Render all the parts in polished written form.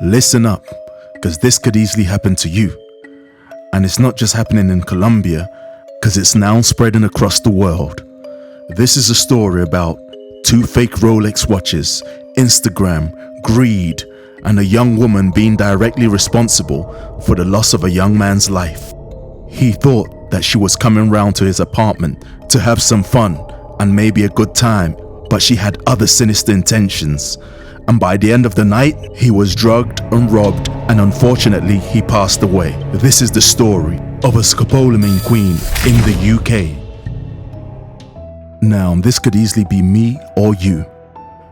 Listen up, because this could easily happen to you. And it's not just happening in Colombia, because it's now spreading across the world. This is a story about 2 fake Rolex watches, Instagram, greed, and a young woman being directly responsible for the loss of a young man's life. He thought that she was coming round to his apartment to have some fun and maybe a good time, but she had other sinister intentions. And by the end of the night, he was drugged and robbed, and unfortunately, he passed away. This is the story of a scopolamine queen in the UK. Now, this could easily be me or you.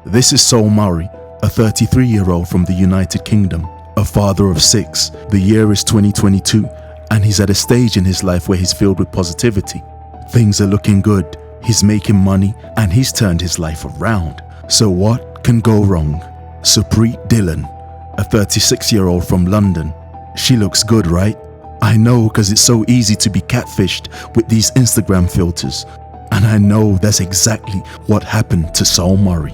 This is Saul Murray, a 33-year-old from the United Kingdom, a father of 6. The year is 2022, and he's at a stage in his life where he's filled with positivity. Things are looking good, he's making money, and he's turned his life around. So what can go wrong? Supreet Dillon, a 36-year-old from London. She looks good, right? I know, because it's so easy to be catfished with these Instagram filters. And I know that's exactly what happened to Saul Murray.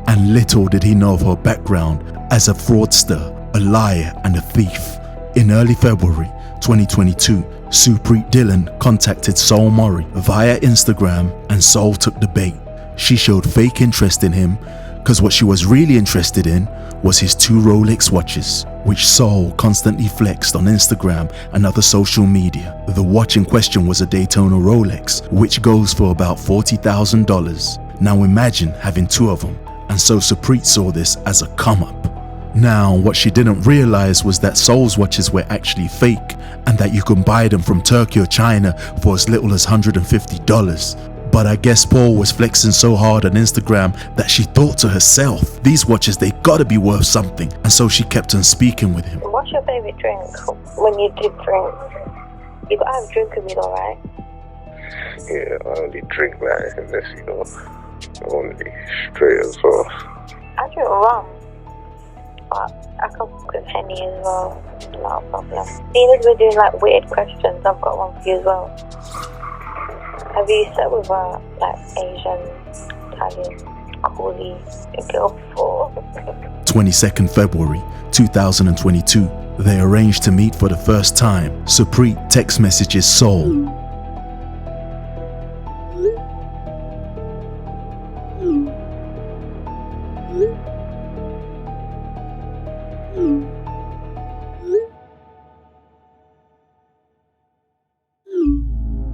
And little did he know of her background as a fraudster, a liar, and a thief. In early February 2022, Supreet Dillon contacted Saul Murray via Instagram, and Saul took the bait. She showed fake interest in him, because what she was really interested in was his 2 Rolex watches, which Saul constantly flexed on Instagram and other social media. The watch in question was a Daytona Rolex, which goes for about $40,000. Now imagine having 2 of them. And so Supreet saw this as a come up. Now, what she didn't realize was that Saul's watches were actually fake, and that you can buy them from Turkey or China for as little as $150. But I guess Paul was flexing so hard on Instagram that she thought to herself, these watches, they gotta be worth something. And so she kept on speaking with him. What's your favorite drink when you do drink? You gotta have a drink with me though, right? Yeah, I only drink like unless, only straight as well. I drink rum, but I can cook with Henny as well, not a problem. Seeing as we're doing like weird questions, I've got one for you as well. Have you slept with a Asian, Italian, coolie girl before? 22nd February 2022, they arranged to meet for the first time. Supreet text messages Saul.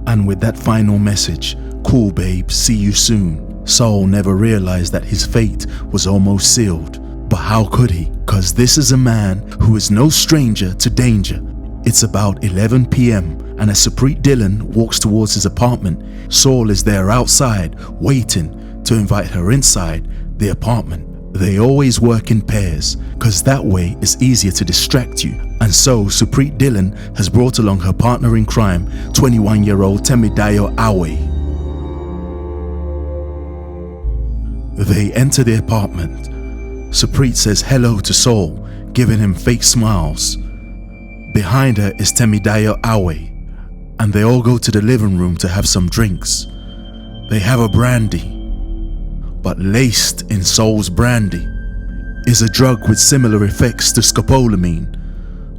And with that final message, "Cool babe, see you soon," Saul never realized that his fate was almost sealed. But how could he? Cause this is a man who is no stranger to danger. It's about 11 p.m. and as Supreet Dillon walks towards his apartment, Saul is there outside waiting to invite her inside the apartment. They always work in pairs, cause that way it's easier to distract you. And so Supreet Dillon has brought along her partner in crime, 21-year-old Temidayo Awe. They enter the apartment. Supreet says hello to Saul, giving him fake smiles. Behind her is Temidayo Awe, and they all go to the living room to have some drinks. They have a brandy. But laced in Saul's brandy is a drug with similar effects to scopolamine,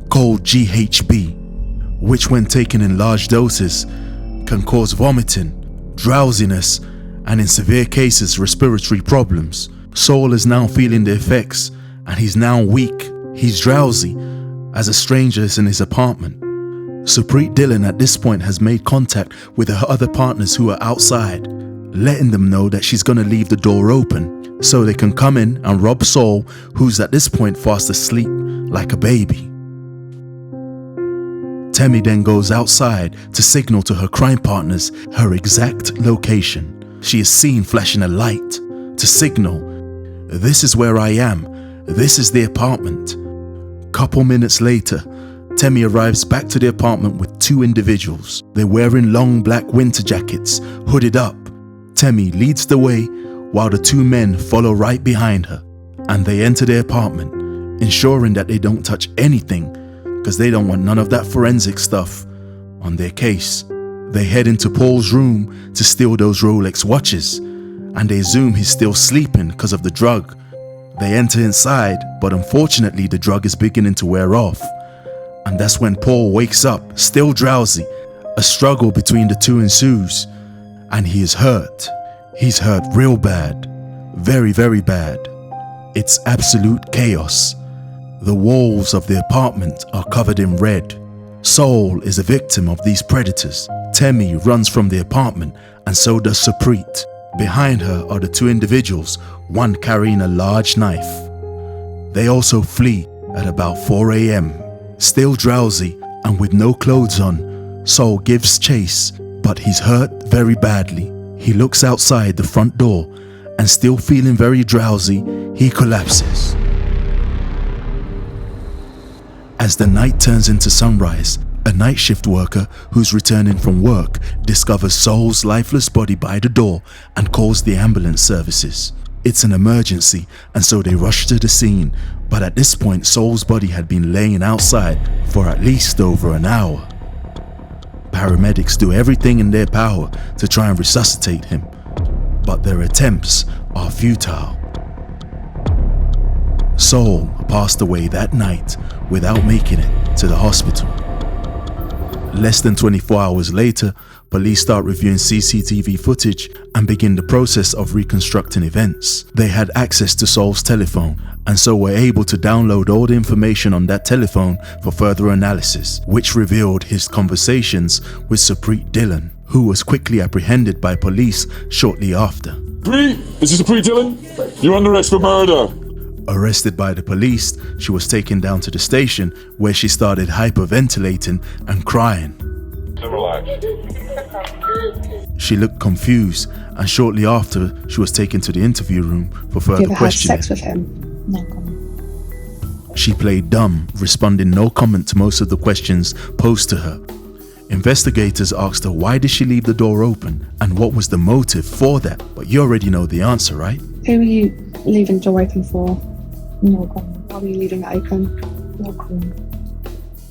called GHB, which when taken in large doses can cause vomiting, drowsiness, and in severe cases respiratory problems. Saul is now feeling the effects, and he's now weak. He's drowsy as a stranger is in his apartment. Supreet Dillon at this point has made contact with her other partners who are outside, letting them know that she's gonna leave the door open so they can come in and rob Saul, who's at this point fast asleep like a baby. Temi then goes outside to signal to her crime partners her exact location. She is seen flashing a light to signal, "This is where I am, this is the apartment." Couple minutes later, Temi arrives back to the apartment with 2 individuals. They're wearing long black winter jackets, hooded up. Temi leads the way while the 2 men follow right behind her, and they enter the apartment, ensuring that they don't touch anything because they don't want none of that forensic stuff on their case. They head into Paul's room to steal those Rolex watches, and they assume he's still sleeping because of the drug. They enter inside, but unfortunately the drug is beginning to wear off. And that's when Paul wakes up, still drowsy. A struggle between the two ensues, and he is hurt. He's hurt real bad. Very, very bad. It's absolute chaos. The walls of the apartment are covered in red. Saul is a victim of these predators. Temi runs from the apartment, and so does Supreet. Behind her are the two individuals, one carrying a large knife. They also flee at about 4 a.m. Still drowsy and with no clothes on, Saul gives chase, but he's hurt very badly. He looks outside the front door, and still feeling very drowsy, he collapses. As the night turns into sunrise, a night shift worker who's returning from work discovers Saul's lifeless body by the door and calls the ambulance services. It's an emergency, and so they rush to the scene, but at this point Saul's body had been laying outside for at least over an hour. Paramedics do everything in their power to try and resuscitate him, but their attempts are futile. Saul passed away that night without making it to the hospital. Less than 24 hours later, police start reviewing CCTV footage and begin the process of reconstructing events. They had access to Saul's telephone, and so were able to download all the information on that telephone for further analysis, which revealed his conversations with Supreet Dillon, who was quickly apprehended by police shortly after. Supreet, this is Supreet Dillon. You're under arrest for murder. Arrested by the police, she was taken down to the station where she started hyperventilating and crying. She looked confused, and shortly after she was taken to the interview room for further questioning. Have sex with him? No comment. She played dumb, responding no comment to most of the questions posed to her. Investigators asked her why did she leave the door open and what was the motive for that, but you already know the answer, right? Who were you leaving the door open for? No comment. Why were you leaving it open? No comment.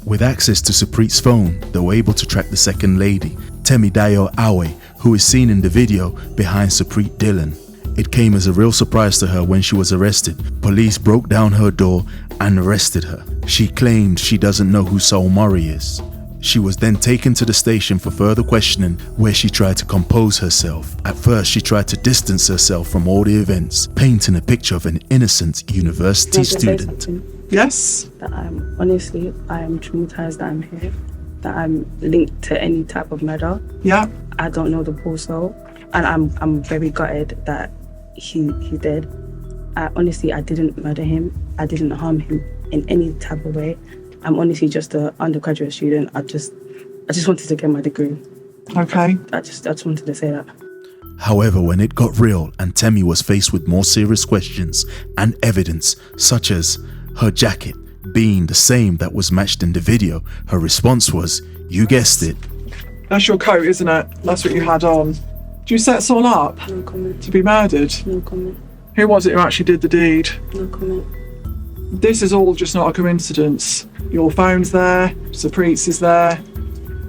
With access to Supreet's phone, they were able to track the second lady, Temidayo Awe, who is seen in the video behind Supreet Dillon. It came as a real surprise to her when she was arrested. Police broke down her door and arrested her. She claimed she doesn't know who Saul Murray is. She was then taken to the station for further questioning, where she tried to compose herself. At first, she tried to distance herself from all the events, painting a picture of an innocent university student. Yes? That I'm traumatized that I'm here, that I'm linked to any type of murder. Yeah. I don't know the poor soul, and I'm very gutted that he did. I didn't murder him. I didn't harm him in any type of way. I'm honestly just an undergraduate student. I just wanted to get my degree. Okay. I just wanted to say that. However, when it got real and Temi was faced with more serious questions and evidence, such as her jacket being the same that was matched in the video, her response was, you guessed it. That's your coat, isn't it? That's what you had on. Do you set Saul up No comment. to be murdered? No comment. Who was it who actually did the deed? No comment. This is all just not a coincidence. Your phone's there, Supreet's is there.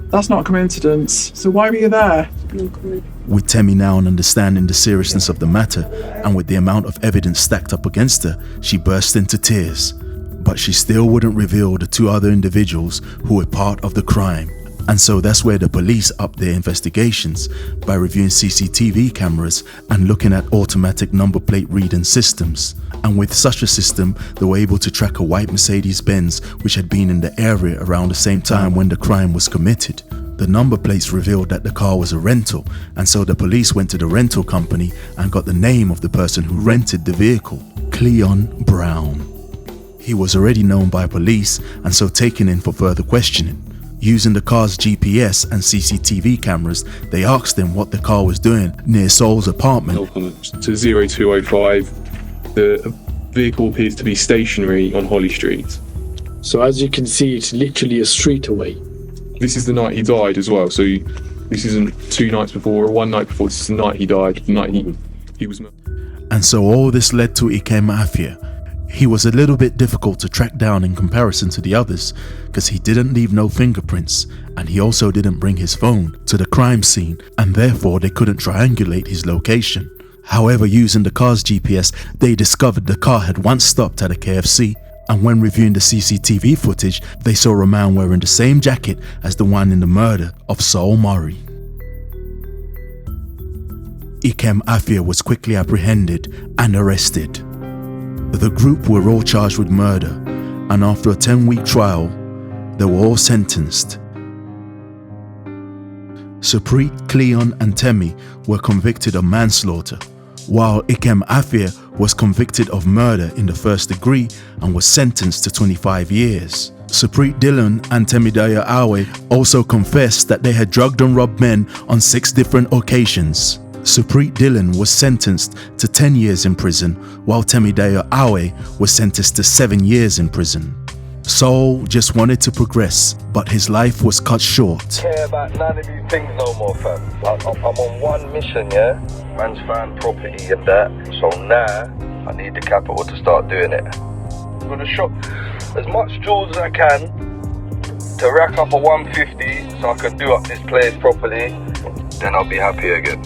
That's not a coincidence. So why were you there? No comment. With Temi now understanding the seriousness of the matter, and with the amount of evidence stacked up against her, she burst into tears. But she still wouldn't reveal the two other individuals who were part of the crime. And so that's where the police upped their investigations by reviewing CCTV cameras and looking at automatic number plate reading systems. And with such a system, they were able to track a white Mercedes-Benz which had been in the area around the same time when the crime was committed. The number plates revealed that the car was a rental, and so the police went to the rental company and got the name of the person who rented the vehicle, Cleon Brown. He was already known by police and so taken in for further questioning. Using the car's GPS and CCTV cameras, they asked him what the car was doing near Saul's apartment. To 0205, the vehicle appears to be stationary on Holly Street. So as you can see, it's literally a street away. This is the night he died as well, so this isn't 2 nights before or 1 night before, this is the night he died, the night he was murdered. And so all this led to Ike Mafia. He was a little bit difficult to track down in comparison to the others because he didn't leave no fingerprints, and he also didn't bring his phone to the crime scene, and therefore they couldn't triangulate his location. However, using the car's GPS, they discovered the car had once stopped at a KFC, and when reviewing the CCTV footage, they saw a man wearing the same jacket as the one in the murder of Saul Murray. Ikem Afia was quickly apprehended and arrested. The group were all charged with murder, and after a 10-week trial, they were all sentenced. Supreet, Cleon and Temi were convicted of manslaughter, while Ikem Afia was convicted of murder in the first degree and was sentenced to 25 years. Supreet Dillon and Temidaya Awe also confessed that they had drugged and robbed men on 6 different occasions. Supreet Dillon was sentenced to 10 years in prison, while Temidaya Awe was sentenced to 7 years in prison. Saul just wanted to progress, but his life was cut short. Care about none of these things no more, fam. I'm on one mission, yeah? Man's found property and that, so now I need the capital to start doing it. I'm gonna shop as much jewels as I can to rack up a 150 so I can do up this place properly, then I'll be happy again.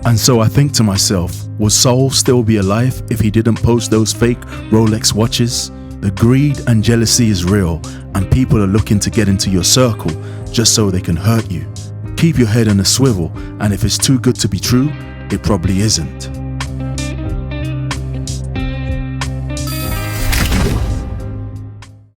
And so I think to myself, would Saul still be alive if he didn't post those fake Rolex watches? The greed and jealousy is real, and people are looking to get into your circle just so they can hurt you. Keep your head on a swivel, and if it's too good to be true, it probably isn't.